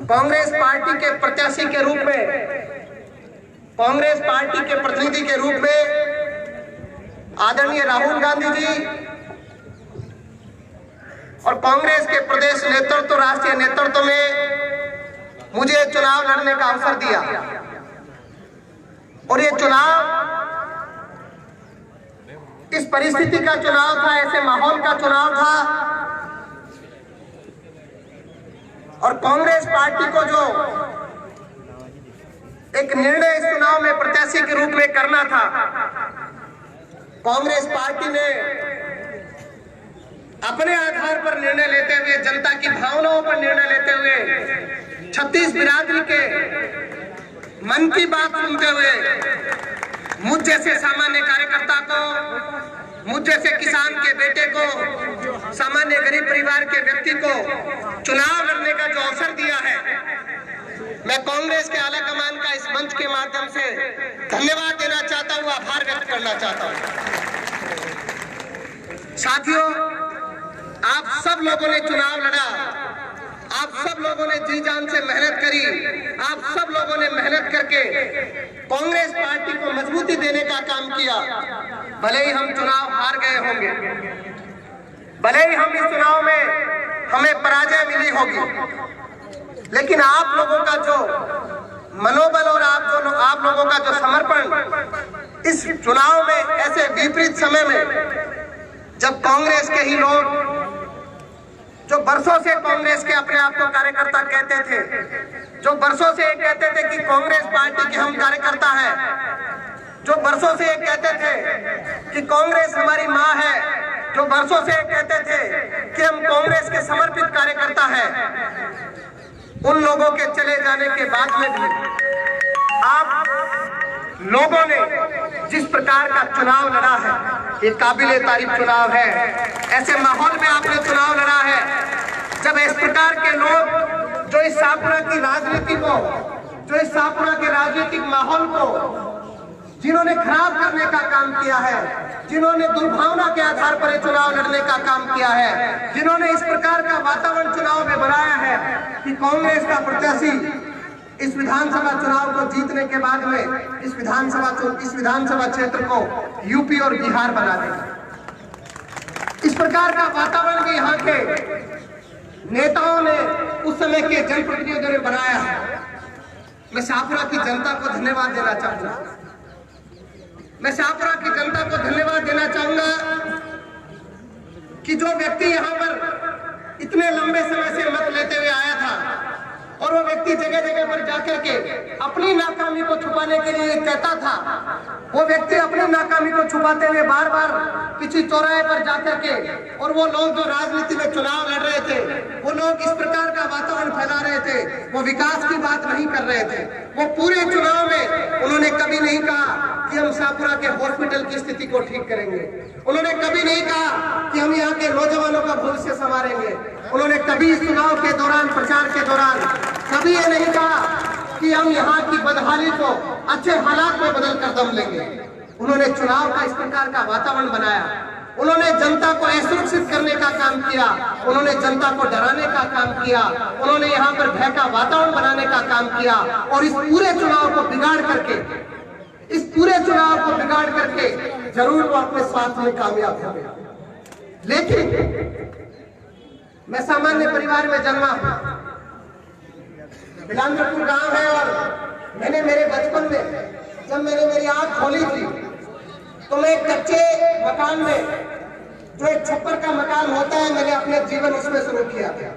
Congress party के प्रत्याशी के रूप में, कांग्रेस पार्टी के प्रतिनिधि के रूप में आदरणीय राहुल गांधी जी और कांग्रेस के प्रदेश नेतृत्व, राष्ट्रीय नेतृत्व में मुझे चुनाव लड़ने का अवसर दिया। और ये चुनाव इस परिस्थिति का चुनाव था, ऐसे माहौल का चुनाव था। और कांग्रेस पार्टी को जो एक निर्णय इस चुनाव में प्रत्याशी के रूप में करना था, कांग्रेस पार्टी ने अपने आधार पर निर्णय लेते हुए, जनता की भावनाओं पर निर्णय लेते हुए, 36 बिरादरी के मन की बात सुनते हुए मुझ जैसे सामान्य कार्यकर्ता को, मुझ जैसे किसान के बेटे को, सामान्य गरीब परिवार के व्यक्ति को चुनाव लड़ने का जो अवसर दिया है, मैं कांग्रेस के आला कमान का इस मंच के माध्यम से धन्यवाद देना चाहता हूं, आभार व्यक्त करना चाहता हूं। साथियों, आप सब लोगों ने चुनाव लड़ा, आप सब लोगों ने जी जान से मेहनत करी, आप सब लोगों ने मेहनत करके कांग्रेस पार्टी को मजबूती देने का काम किया। भले ही हम चुनाव हार गए होंगे, भले ही हम इस चुनाव में हमें पराजय मिली होगी, लेकिन आप लोगों का जो मनोबल और आप लोगों का जो समर्पण इस चुनाव में, ऐसे विपरीत समय में, जब कांग्रेस के ही लोग जो बरसों से कांग्रेस के अपने आप को कार्यकर्ता कहते थे, जो बरसों से कहते थे कि कांग्रेस पार्टी के हम कार्यकर्ता हैं, जो बरसों से कहते थे कि कांग्रेस हमारी मां है, जो बरसों से कहते थे कि हम कांग्रेस के समर्पित कार्यकर्ता हैं, उन लोगों के चले जाने के बाद में भी आप लोगों ने जिस प्रकार का चुनाव लड़ा है, ये काबिले तारीफ चुनाव है। ऐसे माहौल में आपने चुनाव लड़ा है जब इस प्रकार के लोग जो इस शाहपुरा की राजनीति को, जो इस शाहपुरा के राजनीतिक माहौल को जिन्होंने खराब करने का काम किया है, जिन्होंने दुर्भावना के आधार पर चुनाव लड़ने का काम किया है, जिन्होंने इस प्रकार का वातावरण चुनाव में बनाया है कि कांग्रेस का प्रत्याशी इस विधानसभा चुनाव को जीतने के बाद में इस विधानसभा क्षेत्र को यूपी और बिहार बना देगा। इस प्रकार का वातावरण भी यहाँ के नेताओं ने, उस समय के जनप्रतिनिधियों ने बनाया है। मैं शाहपुरा की जनता को धन्यवाद देना चाहूंगा, मैं शाहपुरा की जनता को धन्यवाद देना चाहूंगा कि जो व्यक्ति यहाँ पर इतने लंबे समय से मत लेते हुए आया था और वो व्यक्ति जगह जगह पर जाकर के अपनी नाकामी को छुपाने के लिए कहता था, वो व्यक्ति अपनी नाकामी को छुपाते हुए बार बार किसी चौराहे पर जाकर के, और वो लोग जो राजनीति में चुनाव लड़ रहे थे, वो लोग इस प्रकार का वातावरण फैला रहे थे, वो विकास की बात नहीं कर रहे थे। वो पूरे चुनाव में उन्होंने कभी नहीं कहा कि हम शाहपुरा के हॉस्पिटल की स्थिति को ठीक करेंगे, उन्होंने कभी नहीं कहा कि हम यहाँ के नौजवानों का भविष्य संवारेंगे, उन्होंने कभी इस चुनाव के दौरान, प्रचार के दौरान कभी ये नहीं कहा कि हम यहाँ की बदहाली को अच्छे हालात में बदल कर दम लेंगे। उन्होंने चुनाव का इस प्रकार का वातावरण बनाया, उन्होंने जनता को असुरक्षित करने का काम किया, उन्होंने जनता को डराने का काम किया, उन्होंने यहाँ पर भय का वातावरण बनाने का काम किया और इस पूरे चुनाव को बिगाड़ करके जरूर वो अपने स्वार्थ में कामयाब हो गया। लेकिन मैं सामान्य परिवार में जन्मा हूं, बिलांदपुर गांव है, और मैंने मेरे बचपन में जब मैंने मेरी आंख खोली थी तो मैं एक कच्चे मकान में, जो एक छप्पर का मकान होता है, मैंने अपने जीवन उसमें शुरू किया था।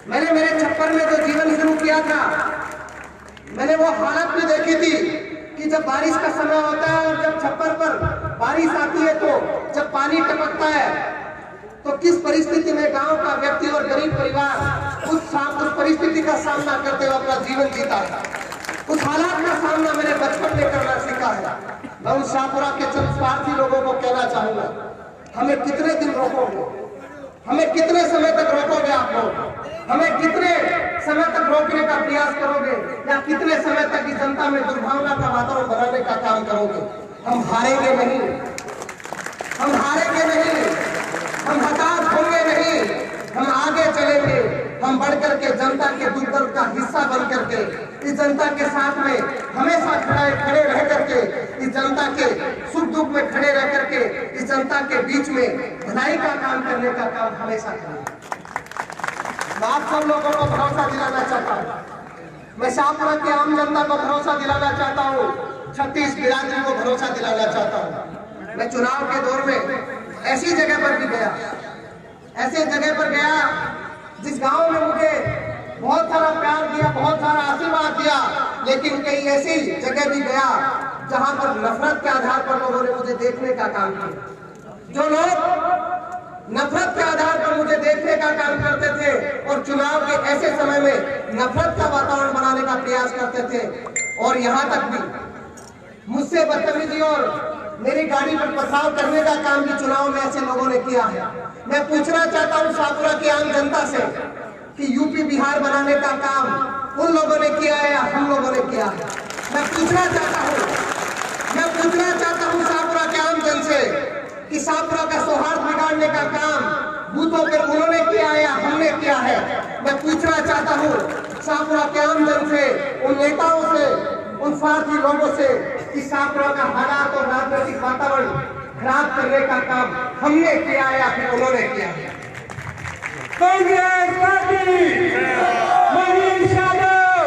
मैंने मेरे छप्पर में जो जीवन शुरू किया था, मैंने वो हालत भी देखी थी कि जब बारिश का समय होता है और जब छप्पर पर बारिश आती है तो जब पानी टपकता है तो किस परिस्थिति में गांव का व्यक्ति और गरीब परिवार उस परिस्थिति का सामना करते हुए अपना जीवन जीता है। उस हालात का सामना मैंने बचपन में करना सीखा है। मैं उन शाहपुरा के चंद स्वार्थी लोगों को कहना चाहूंगा, हमें कितने दिन रोकोगे, हमें कितने समय तक रोकोगे आप लोग, हमें कितने समय तक रोकने का प्रयास करोगे, या कितने समय तक इस जनता में दुर्भावना का वातावरण बनाने का काम करोगे। हम हारेंगे नहीं, हम हारेंगे नहीं, हम हताश होंगे नहीं, हम आगे चलेंगे। बढ़ करके जनता के दुख दर्द का हिस्सा बन करके इस जनता के साथ में हमेशा खड़े रह करके इस जनता के सुख दुख में खड़े रह करके इस जनता के बीच में भलाई का काम करने का काम हमेशा करें। मैं आप सब लोगों को भरोसा दिलाना चाहता हूँ, मैं शाहपुरा की आम जनता को भरोसा दिलाना चाहता हूँ, 36 बिरादरी को भरोसा दिलाना चाहता हूँ। मैं चुनाव के दौर में ऐसी जगह पर भी गया, ऐसे जगह पर गया जिस गांव में मुझे बहुत सारा प्यार दिया, बहुत सारा आशीर्वाद दिया, लेकिन कई ऐसी जगह भी गया जहां पर नफरत के आधार पर लोगों ने मुझे देखने का काम किया। जो लोग नफरत के आधार पर मुझे देखने का काम करते थे और चुनाव के ऐसे समय में नफरत का वातावरण बनाने का प्रयास करते थे और यहाँ तक भी मुझसे बदतमीजी और मेरी गाड़ी पर पथराव करने का काम भी चुनाव में ऐसे लोगों ने किया है। मैं पूछना चाहता हूँ शाहपुरा की आम जनता से कि यूपी बिहार बनाने का काम उन लोगों ने किया है या हम लोगों ने किया है? मैं पूछना चाहता हूँ शाहपुरा के आम जन से कि शाहपुरा का सौहार्द बिगाड़ने का काम बूथों पर उन्होंने किया है या हमने किया है? मैं पूछना चाहता हूँ शाहपुरा के आम जन से, उन नेताओं से, उन स्वार्थी लोगों से कि शाहपुरा का हालात और राजनीतिक वातावरण खराब करने का काम हमने किया है या फिर उन्होंने किया है? कांग्रेस पार्टी, मनीष यादव,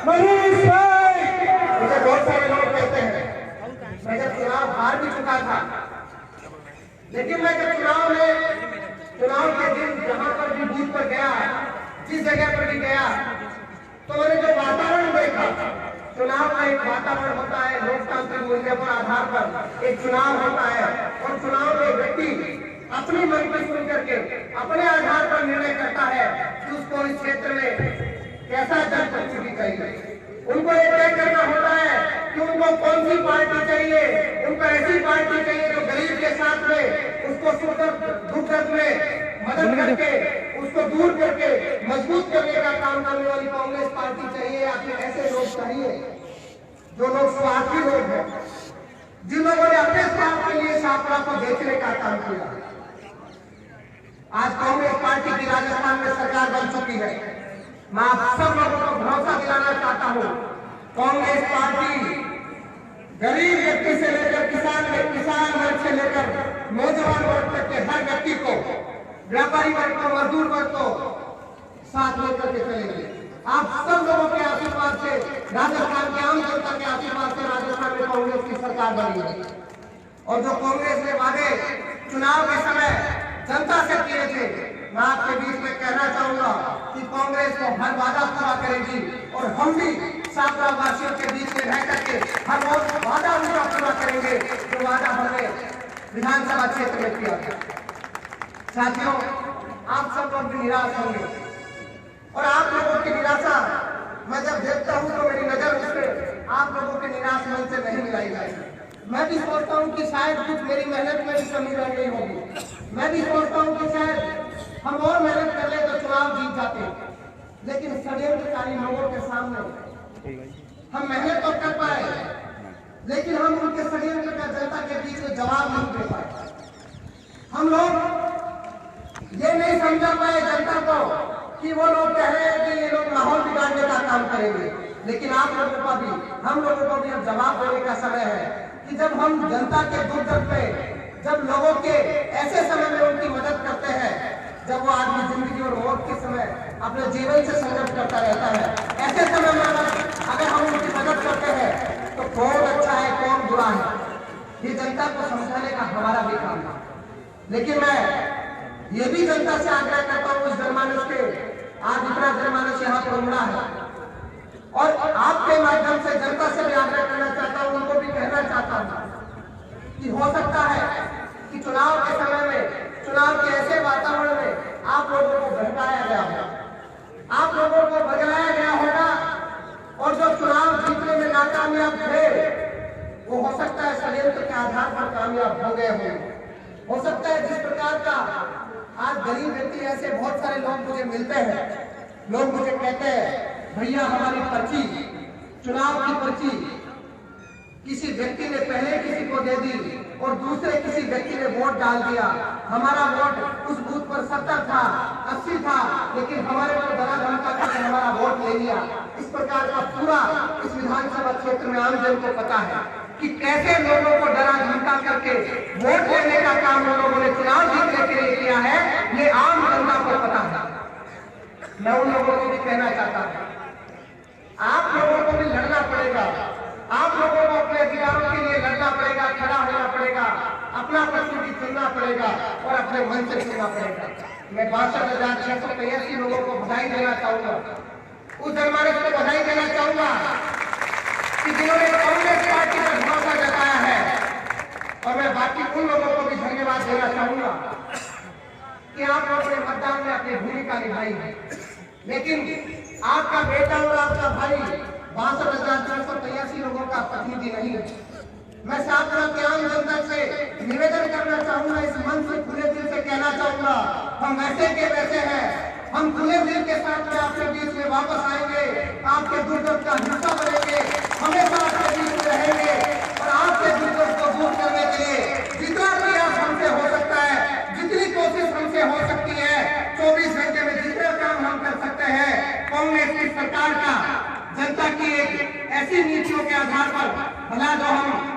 मनीष भाई। मुझे बहुत सारे लोग कहते हैं मैं जब चुनाव हार भी चुका था, लेकिन मैं जब चुनाव के दिन जहां पर भी बूथ पर गया, जिस जगह पर भी गया, तो मैंने जो वातावरण देखा, चुनाव का एक वातावरण होता है, लोकतांत्रिक मूल्य पर आधार पर एक चुनाव होता है और चुनाव में व्यक्ति अपनी मन की सुन करके अपने आधार पर निर्णय करता है कि उसको इस क्षेत्र में कैसा जनप्रतिनिधि चाहिए। उनको ये तय करना होता है कि उनको कौन सी पार्टी चाहिए। उनको ऐसी पार्टी चाहिए जो गरीब के साथ में उसको सुख दुख दर्द में मदद करके उसको दूर करके मजबूत करने का काम करने वाली कांग्रेस पार्टी चाहिए या फिर ऐसे लोग चाहिए जो लोग स्वार्थी लोग हैं, जिन लोगों ने अपने स्वार्थ के लिए शाहपुरा को बेचने का काम किया। आज कांग्रेस पार्टी की राजस्थान में सरकार बन चुकी है। मैं आप सब लोगों को भरोसा दिलाना चाहता हूँ, कांग्रेस पार्टी गरीब व्यक्ति से लेकर किसान वर्ग से लेकर नौजवान वर्ग तक के हर व्यक्ति को, व्यापारी वर्ग को, मजदूर वर्ग को साथ लेकर के चलेंगे। आप सब लोगों के आशीर्वाद से, राजस्थान के आम जनता के आशीर्वाद से राजस्थान में कांग्रेस की सरकार बनी है। और जो कांग्रेस ने वादे चुनाव के समय जनता से किए थे, मैं आपके बीच में कहना चाहूंगा कि कांग्रेस को हर वादा पूरा करेगी और हम भी शाहपुरा वासियों के बीच में रह करके हर वादा उनका पूरा करेंगे जो वादा हमने विधानसभा क्षेत्र में किया था। साथियों, आप सब लोग भी निराश होंगे और आप लोगों की निराशा मैं जब देखता हूं तो मेरी नजर उससे आप लोगों के निराश मन से नहीं मिलाई जाएगी। मैं भी सोचता हूं कि शायद कुछ मेरी मेहनत में भी कमी रह गई होगी। मैं भी सोचता हूं कि शायद हम और मेहनत कर ले तो चुनाव जीत जाते, लेकिन षड्यंत्रकारी लोगों के सामने हम मेहनत तो कर पाए, लेकिन हम उनके षड्यंत्र का जनता के बीच में जवाब नहीं दे पाए। हम लोग ये नहीं समझा पाए जनता को कि वो लोग कह रहे हैं कि ये लोग माहौल बिगाड़ने का काम करेंगे, लेकिन आप लोगों का भी, हम लोगों को भी अब जवाब देने का समय है कि जब हम जनता के दुख दर्द पे, जब लोगों के ऐसे समय में उनकी मदद करते हैं, जब वो आदमी जिंदगी और मौत के समय अपने जीवन से संघर्ष करता रहता है, ऐसे समय में अगर हम उनकी मदद करते हैं तो कौन अच्छा है कौन बुरा है, ये जनता को समझाने का हमारा भी काम है। लेकिन मैं ये भी जनता से आग्रह करता हूँ, इस जनमानस के, आज इतना जनमानस यहाँ पर उमड़ा है और आपके माध्यम से जनता से भी आग्रह करना चाहता हूँ, उनको भी कहना चाहता हूँ कि हो सकता है कि चुनाव के समय में, चुनाव के ऐसे वातावरण में आप लोगों को भटकाया गया होगा, आप लोगों को बदलाया गया होगा और जो चुनाव जीतने में नाकामयाब थे वो हो सकता है षड्यंत्र के आधार पर कामयाब हो गए होंगे। हो सकता है जिस प्रकार का आज गरीब व्यक्ति, ऐसे बहुत सारे लोग मुझे मिलते हैं, लोग मुझे कहते हैं भैया हमारी पर्ची, चुनाव की पर्ची किसी व्यक्ति ने पहले किसी को दे दी और दूसरे किसी व्यक्ति ने वोट डाल दिया, हमारा वोट उस बूथ पर 70 था, 80 था, लेकिन हमारे को डरा धमका करके हमारा वोट ले लिया। इस प्रकार का पूरा इस विधानसभा क्षेत्र में आम जन को पता है कि कैसे लोगों को डरा धमका करके वोट लेने का काम उन लोगों ने चुनाव जीतने के लिए किया है, ये आम जनता को पता है। मैं उन लोगों को भी कहना चाहता हूँ, आप लोगों को भी लड़ना पड़ेगा, आप लोगों को अपने अधिकारों के लिए लड़ना पड़ेगा, खड़ा होना पड़ेगा, अपना प्रतिनिधि चुनना पड़ेगा और अपने मन से चुनना पड़ेगा। मैं 62,683 लोगों को बधाई देना चाहूंगा, उस जनमानस को बधाई देना चाहूंगा कि जिन्होंने कांग्रेस पार्टी पर भरोसा जताया है, और मैं बाकी उन लोगों को भी धन्यवाद देना चाहूंगा कि आप लोगों ने मतदान में अपनी भूमिका निभाई है। लेकिन आपका बेटा और आपका भाई 62,483 लोगों का प्रतिनिधि नहीं है। मैं साधना के आम जनता से निवेदन करना चाहूंगा, इस मन से खुले दिल से कहना चाहूंगा, हम वैसे के वैसे हैं, हम खुले दिल के साथ में आपके बीच में वापस आएंगे, आपके दुख दर्द का हिस्सा बनेंगे, हमेशा आपके बीच में रहेंगे और आपके दुख दर्द को दूर करने के लिए जितना प्रयास हमसे हो सकता है, जितनी कोशिश हमसे हो सकती है, 24 घंटे में जितने काम हम कर सकते हैं, कांग्रेस की सरकार का जनता की एक ऐसी नीतियों के आधार पर भला जो हम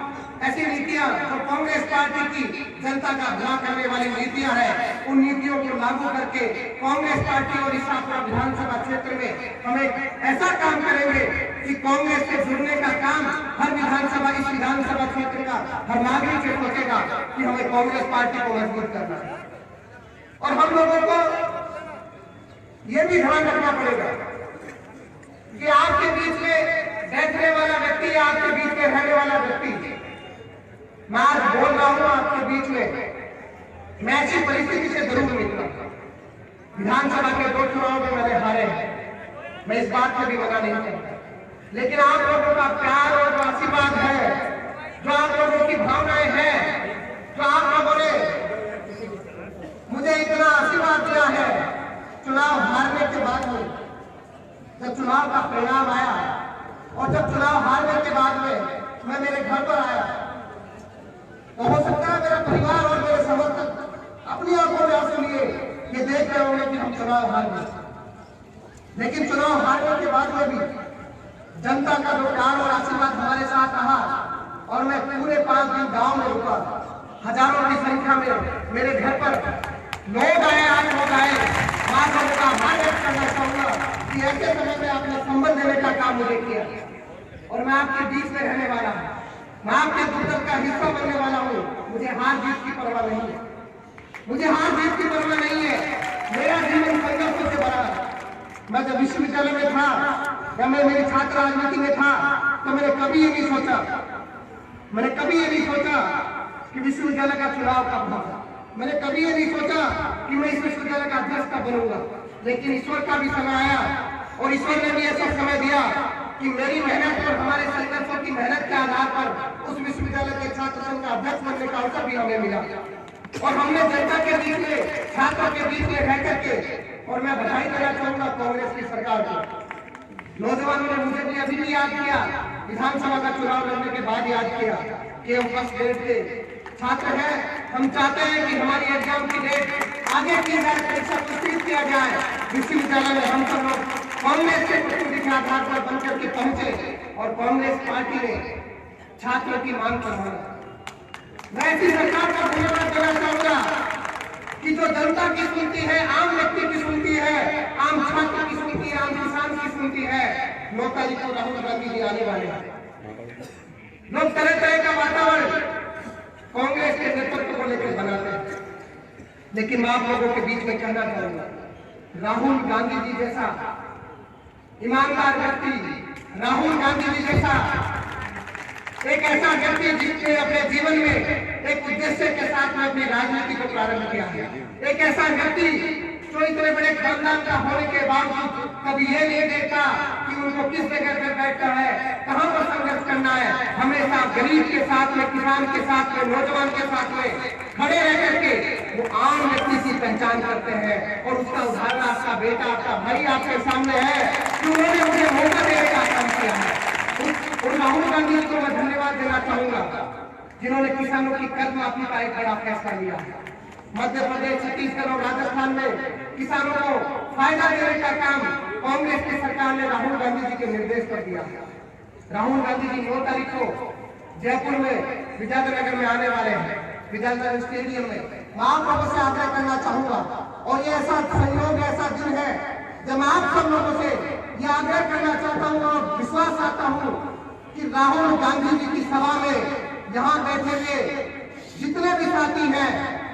ऐसी नीतियां और कांग्रेस पार्टी की जनता का भला करने वाली नीतियां हैं, उन नीतियों को लागू करके कांग्रेस पार्टी और इस विधानसभा क्षेत्र में हम एक ऐसा काम करेंगे कि कांग्रेस से जुड़ने का काम हर विधानसभा इस विधानसभा क्षेत्र का हर नागरिक से सोचेगा कि हमें कांग्रेस पार्टी को मजबूत करना है। और हम लोगों को यह भी ध्यान रखना पड़ेगा कि आपके बीच में बैठने वाला व्यक्ति या आपके बीच में रहने वाला व्यक्ति, मैं आज बोल रहा हूं आपके बीच में, मैं ऐसी परिस्थिति से जरूर निकला, विधानसभा के 2 चुनाव में मैंने हारे हैं, मैं इस बात से भी मना नहीं करता, लेकिन आप लोगों का प्यार और जो आशीर्वाद है, जो आप लोगों की भावनाएं हैं, जो आप लोगों ने मुझे इतना आशीर्वाद दिया है, चुनाव हारने के बाद में जब चुनाव का परिणाम आया और जब चुनाव हारने के बाद में मैं मेरे घर पर आया, तो हो सकता है मेरा परिवार और मेरे समर्थक अपनी आंखों में आंसू लिए ये देख रहे होंगे कि हम चुनाव हार गए, लेकिन चुनाव हारने के बाद में भी जनता का जो प्यार और आशीर्वाद हमारे साथ रहा और मैं पूरे 5 दिन गांव में रुका, हजारों की संख्या में मेरे घर पर लोग आए, आप लोग आए, आप लोगों का आभार व्यक्त करना चाहूंगा कि ऐसे समय में आपने संबंध देने का काम मुझे किया और मैं आपके बीच में रहने वाला हूँ, मैं आपके दुर्दर्द का हिस्सा बनने वाला हूँ। मुझे हार जीत की परवाह नहीं है, मुझे हार जीत की परवाह नहीं है, मेरा जीवन संघर्ष से भरा है। मैं जब विश्वविद्यालय में था या मैं मेरी छात्र राजनीति में था तो मैंने कभी ये नहीं सोचा कि विश्वविद्यालय का चुनाव कब होगा, मैंने कभी ये नहीं सोचा कि मैं इस विश्वविद्यालय का अध्यक्ष कब बनूंगा, लेकिन ईश्वर का भी समय आया और ईश्वर ने भी ऐसा समय दिया कि मेरी मेहनत और हमारे संघर्षों की मेहनत के आधार पर उस विश्वविद्यालय के छात्र संघ का अध्यक्ष बनने का अवसर भी हमें मिला और हमने जनता के बीच में, छात्रों के बीच में रह करके, और मैं बधाई देना चाहूंगा कांग्रेस की सरकार को, नौजवानों ने मुझे भी अभी भी याद किया, विधानसभा का चुनाव लड़ने के बाद याद किया कि हम फर्स्ट ग्रेड के छात्र हैं, हम चाहते हैं कि हमारी एग्जाम की डेट आगे की जाए, परीक्षा प्रस्तुत किया जाए विश्वविद्यालय में। हम सब लोग कांग्रेस के प्रतिनिधि के आधार पर बनकर के पहुंचे और कांग्रेस पार्टी ने छात्रों की मांग पर माना। मैं ऐसी सरकार का धन्यवाद देना चाहूंगा कि जो जनता की सुनती है, आम व्यक्ति की सुनती है, आम छात्र की सुनती है, आम किसान की सुनती है। 9 तारीख को राहुल गांधी जी आने वाले हैं, लोग तरह तरह का वातावरण कांग्रेस के नेतृत्व को लेकर बनाते हैं, लेकिन मैं आप लोगों के बीच में कहना चाहूंगा, राहुल गांधी जी जैसा ईमानदार व्यक्ति, राहुल गांधी जी जैसा एक ऐसा व्यक्ति जिसने अपने जीवन में एक उद्देश्य के साथ में अपनी राजनीति को प्रारंभ किया है, एक ऐसा व्यक्ति जो इतने बड़े खानदान का होने के बावजूद कभी ये नहीं देखा कि उनको किस जगह पर बैठना है, कहां पर संघर्ष करना है, हमेशा गरीब के साथ में, किसान के साथ में, नौजवान के साथ में खड़े रह करके वो आम व्यक्ति की पहचान करते हैं। और उसका उदाहरण आपका बेटा, आपका भाई आपके सामने है कि उन्होंने मुझे मौका देने का काम किया है। और राहुल गांधी को मैं धन्यवाद देना चाहूंगा जिन्होंने किसानों की कर्ज माफी का एक बड़ा फैसला लिया है। मध्य प्रदेश, छत्तीसगढ़ और राजस्थान में किसानों को फायदा देने का काम कांग्रेस की सरकार ने राहुल गांधी जी के निर्देश पर दिया है। राहुल गांधी जी 9 तारीख को जयपुर में विजयनगर में आने वाले हैं, विजयनगर स्टेडियम में। मैं आप लोगों से आग्रह करना चाहूंगा और ये ऐसा संयोग, ऐसा दिन है जब मैं आप सब लोगों से ये आग्रह करना चाहता हूँ और विश्वास चाहता हूँ कि राहुल गांधी जी की सभा में यहाँ बैठे हुए जितने भी साथी हैं,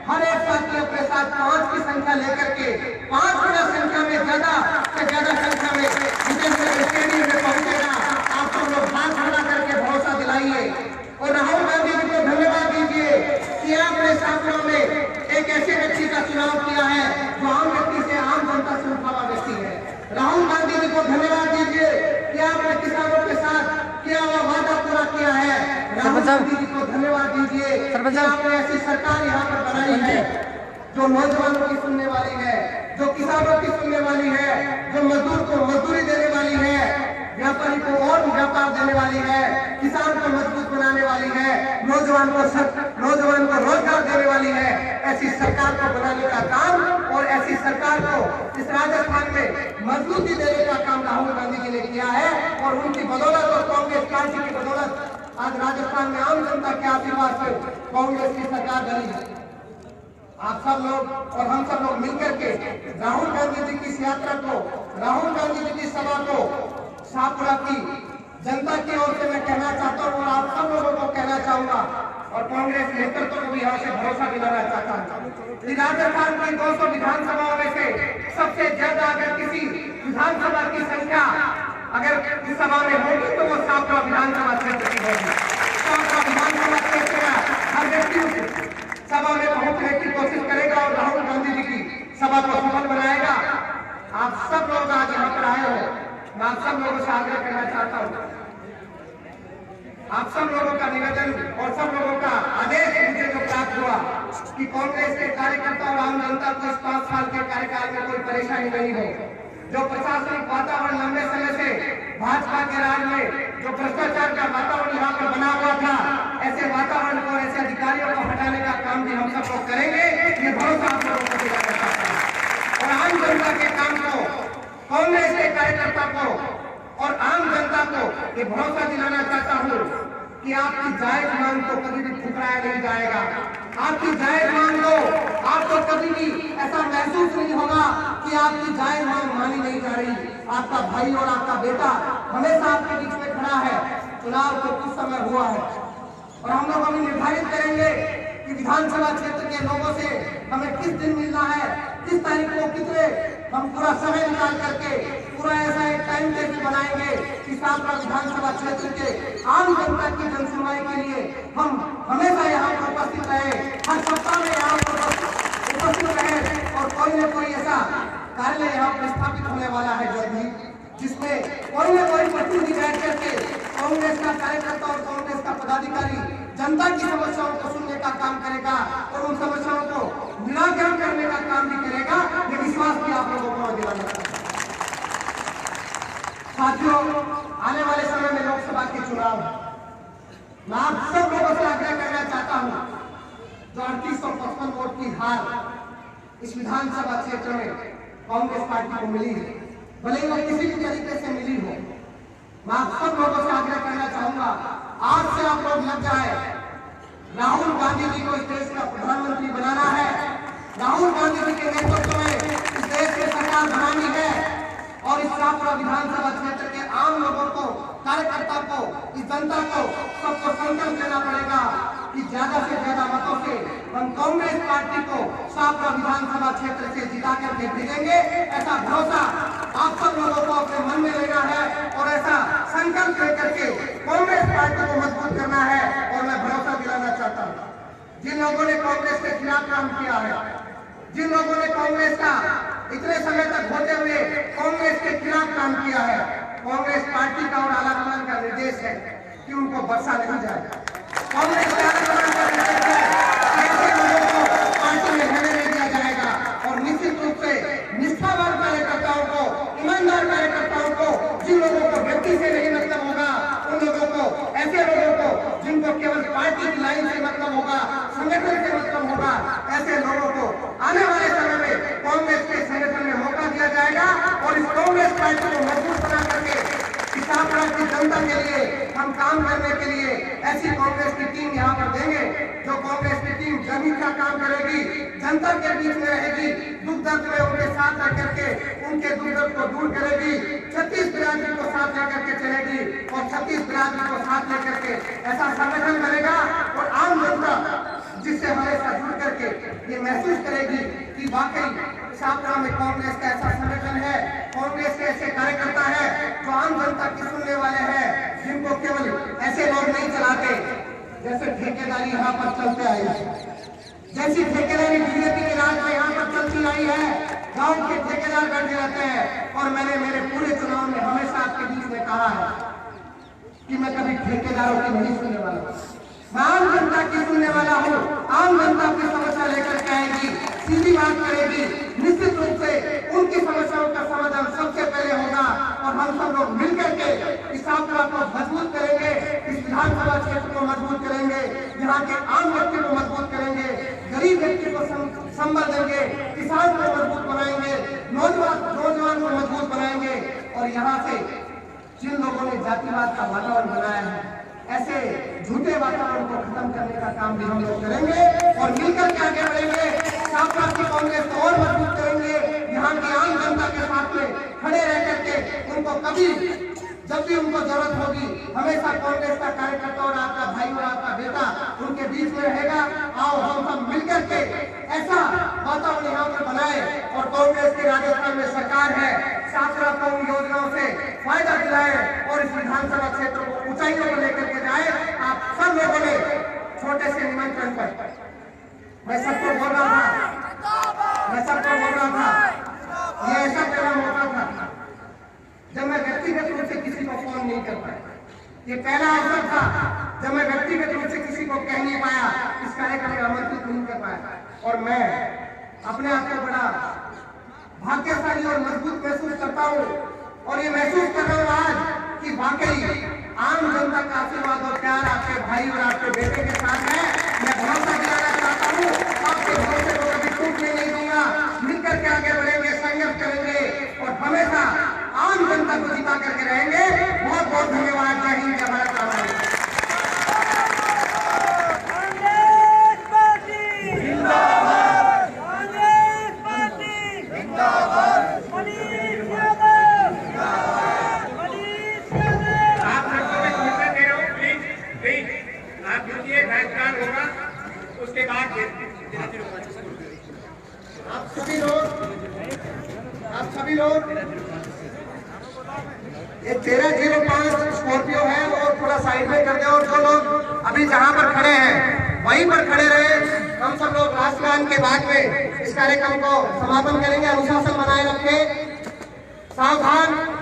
हर एक साथी अपने साथ 5 की संख्या लेकर के 5 गुना संख्या में, ज्यादा से ज्यादा संख्या में विजयनगर स्टेडियम में पहुंचेगा। आप सब लोग हाथ खड़ा करके भरोसा दिलाइए और राहुल गांधी जी को धन्यवाद दीजिए कि आपने शासनों में एक ऐसे व्यक्ति का चुनाव किया है जो आम व्यक्ति से, आम जनता से उठावा व्यक्ति है। राहुल गांधी जी को धन्यवाद दीजिए कि आपने किसानों के साथ किया हुआ वादा पूरा किया है। राहुल गांधी जी को धन्यवाद दीजिए कि आपने ऐसी सरकार यहाँ पर बनाई है जो नौजवानों की सुनने वाली है, जो किसानों की सुनने वाली है, जो मजदूर को मजदूरी देने वाली है, व्यापारी को और व्यापार देने वाली है, किसान को मजबूत बनाने वाली है, नौजवान को रोजगार देने वाली है। ऐसी सरकार को बनाने का काम और ऐसी सरकार को इस राजस्थान में मजबूती देने का काम राहुल गांधी जी ने किया है और उनकी बदौलत और कांग्रेस पार्टी की बदौलत आज राजस्थान में आम जनता के आशीर्वाद से कांग्रेस की सरकार बनी है। आप सब लोग और हम सब लोग मिलकर के राहुल गांधी जी की इस यात्रा को, राहुल गांधी जी की सभा को शाहपुरा की जनता की ओर से मैं कहना चाहता हूँ और आप सब लोगों को कहना चाहूंगा और कांग्रेस नेतृत्व को भी यहाँ से भरोसा दिलाना चाहता हूँ कि राजस्थान की 200 विधानसभाओं में से सबसे ज्यादा अगर किसी विधानसभा की संख्या अगर इस सभा में होगी तो वो शाहपुरा विधानसभा क्षेत्र की होगी। शाहपुरा विधानसभा क्षेत्र का हर व्यक्ति सभा में पहुंचने की कोशिश करेगा और राहुल गांधी जी की सभा को सफल बनाएगा। आप सब लोग आज यहाँ पर आए हो, मैं आप सब लोगों से आग्रह करना चाहता हूँ, आप सब लोगों का निवेदन और सब लोगों का आदेश मुझे जो प्राप्त हुआ कि कांग्रेस के कार्यकर्ता और आम जनता को इस 5 साल के कार्यकाल में कोई परेशानी नहीं हो। जो प्रशासनिक वातावरण लंबे समय से भाजपा के राज में जो भ्रष्टाचार का वातावरण यहाँ पर बना हुआ था, ऐसे वातावरण को, ऐसे अधिकारियों को हटाने का काम भी हम सब लोग करेंगे। ये भरोसा आप लोगों को दिलाना चाहता हूँ और आम जनता के काम को, कांग्रेस के कार्यकर्ता को और आम जनता को ये भरोसा दिलाना चाहता हूँ कि आपकी जायज मांग को कभी भी ठुकराया नहीं जाएगा। आपकी जायज मांग को आपको कभी भी ऐसा महसूस नहीं होगा कि आपकी जायज मांग मानी नहीं जा रही। आपका भाई और आपका बेटा हमेशा आपके बीच में खड़ा है। चुनाव को कुछ समय हुआ है और हम लोग अभी निर्धारित करेंगे कि विधानसभा क्षेत्र के लोगों से हमें किस दिन मिलना है, किस तारीख को कितने, हम पूरा समय निकाल करके पूरा ऐसा एक टाइम टेबल बनाएंगे कि शाहपुरा विधानसभा क्षेत्र के आम जनता की जनसुनवाई के लिए हम हमेशा यहाँ पर उपस्थित रहे, हर सप्ताह में यहाँ पर उपस्थित रहे और कोई न कोई ऐसा कार्यालय यहाँ पर स्थापित होने वाला है जल्द ही, जिसमें कोई न कोई प्रतिनिधि बैठ करके कांग्रेस का कार्यकर्ता और कांग्रेस का पदाधिकारी जनता की समस्याओं को सुनने का काम करेगा और उन समस्याओं को निराकरण करने का काम भी करेगा। ये विश्वास भी आप लोगों को दिलाना चाहता हूं। साथियों, आने वाले समय में लोकसभा के चुनाव, मैं आप सब लोगों से आग्रह करना चाहता हूं, जो 3855 वोट की हार इस विधानसभा क्षेत्र में कांग्रेस पार्टी को मिली है, भले ही वो किसी भी तरीके से मिली हो, मैं आप सब लोगों से आग्रह करना चाहूंगा, आज से आप लोग लग जाए। राहुल गांधी जी को इस देश का प्रधानमंत्री बनाना है। राहुल गांधी जी के नेतृत्व में इस देश की सरकार बनानी है और इस शाहपुरा विधानसभा क्षेत्र के आम लोगों को, कार्यकर्ता को, इस जनता को, सबको संकल्प लेना पड़ेगा कि ज्यादा से ज्यादा मतों से हम कांग्रेस पार्टी को शाहपुरा विधानसभा क्षेत्र से जिता करके भेजेंगे। ऐसा भरोसा आप सब लोगों को अपने मन में लेना है और ऐसा संकल्प लेकर के कांग्रेस पार्टी को मजबूत करना है। और मैं भरोसा दिलाना चाहता हूँ, जिन लोगों ने कांग्रेस के खिलाफ काम किया है, जिन लोगों ने कांग्रेस का इतने समय तक होते हुए कांग्रेस के खिलाफ काम किया है, कांग्रेस पार्टी का और आलाकमान का निर्देश है कि उनको बख्शा नहीं जाए। कांग्रेस के आलाकमान का निर्देश है कि ऐसे लोगों को पार्टी में रहने नहीं दिया जाएगा और निश्चित रूप से निष्ठावान कार्यकर्ताओं को, ईमानदार कार्यकर्ताओं को, जिन लोगों को व्यक्ति से नहीं मतलब होगा, उन लोगों को, ऐसे लोगों को जिनको केवल पार्टी की लाइन से जाएगा और इस कांग्रेस पार्टी को मजबूत बना करके छात्रा की जनता के लिए हम काम करने के लिए ऐसी कांग्रेस की टीम यहाँ पर देंगे जो कांग्रेस की टीम जमीन का काम करेगी, जनता के बीच में रहेगी, दुख दर्द में उनके साथ रह करके उनके दुख दर्द को दूर करेगी, 36 बिरादरी को साथ लेकर के चलेगी और 36 बिरादरी को साथ लेकर के ऐसा संगठन करेगा और आम जनता जिससे हमेशा जुड़ करके ये महसूस करेगी कि वाकई छात्रा में कांग्रेस का ऐसा संगठन है, कांग्रेस के ऐसे कार्यकर्ता है जो आम जनता की सुनने वाले हैं, जिनको केवल ऐसे लोग नहीं चलाते जैसे ठेकेदारी यहाँ पर चलते आई है, जैसी ठेकेदारी बीजेपी के राज में यहाँ पर चलती आई है। गांव के ठेकेदार बैठे रहते हैं और मैंने मेरे पूरे चुनाव में हमेशा आपके बीच में कहा है कि मैं कभी ठेकेदारों की नहीं सुनने वाला हूँ, मैं आम जनता की सुनने वाला हूँ। आम जनता की समस्या लेकर के आएगी, सीधी बात करेगी, निश्चित रूप से उनकी समस्याओं का समाधान सबसे पहले होगा और हम सब लोग मिलकर के इस छात्रा को मजबूत करेंगे, इस विधानसभा क्षेत्र को मजबूत करेंगे, यहाँ के आम व्यक्ति को मजबूत करेंगे, गरीब व्यक्ति को संबल देंगे, किसान को मजबूत बनाएंगे, नौजवान को मजबूत बनाएंगे और यहाँ से जिन लोगों ने जातिवाद का वातावरण बनाया है ऐसे झूठे वातावरण को खत्म करने का काम भी हम लोग करेंगे और मिलकर के आगे बढ़ेंगे। छात्रा की कांग्रेस को और मजबूत करेंगे, यहाँ की आम जनता के साथ में खड़े रह करके उनको कभी जब भी उनको जरूरत होगी हमेशा कांग्रेस का कार्यकर्ता और आपका भाई और आपका बेटा उनके बीच में रहेगा। आओ हम सब मिलकर के ऐसा वातावरण यहाँ पर बनाए और कांग्रेस की राजस्थान में सरकार है, छात्रा को उन योजनाओं से फायदा दिलाए और इस विधानसभा क्षेत्र को ऊंचाइयों पर लेकर के जाए। आप सब लोगों ने छोटे से निमंत्रण पर मैं सबको बोल रहा था, ये ऐसा पहला मौका था जब मैं व्यक्तिगत रूप से किसी को फोन नहीं कर पाया, ये पहला अवसर था जब मैं व्यक्तिगत रूप से किसी को कह नहीं पाया, इस कार्यक्रम में आमंत्रित नहीं कर पाया और मैं अपने आप को बड़ा भाग्यशाली और मजबूत महसूस करता हूँ और ये महसूस कर रहा हूँ आज कि वाकई आम जनता का आशीर्वाद और प्यार आपके भाई और आपके बेटे के साथ है। मैं भरोसा दिलाना चाहता हूँ, आपके भरोसे को कभी टूटने नहीं दूंगा, मिलकर के आगे बढ़ेंगे, संघर्ष करेंगे और हमेशा आम जनता को जिता करके रहेंगे। बहुत बहुत धन्यवाद। जय हिंद, जय भारत माता। उसके बाद आप सभी लोग ये 1305 स्कॉर्पियो है और थोड़ा साइड में कर दे और जो लोग अभी जहां पर खड़े हैं वहीं पर खड़े रहे। हम सब लोग राष्ट्रगान के बाद में इस कार्यक्रम को समापन करेंगे। अनुशासन बनाए रखें, सावधान।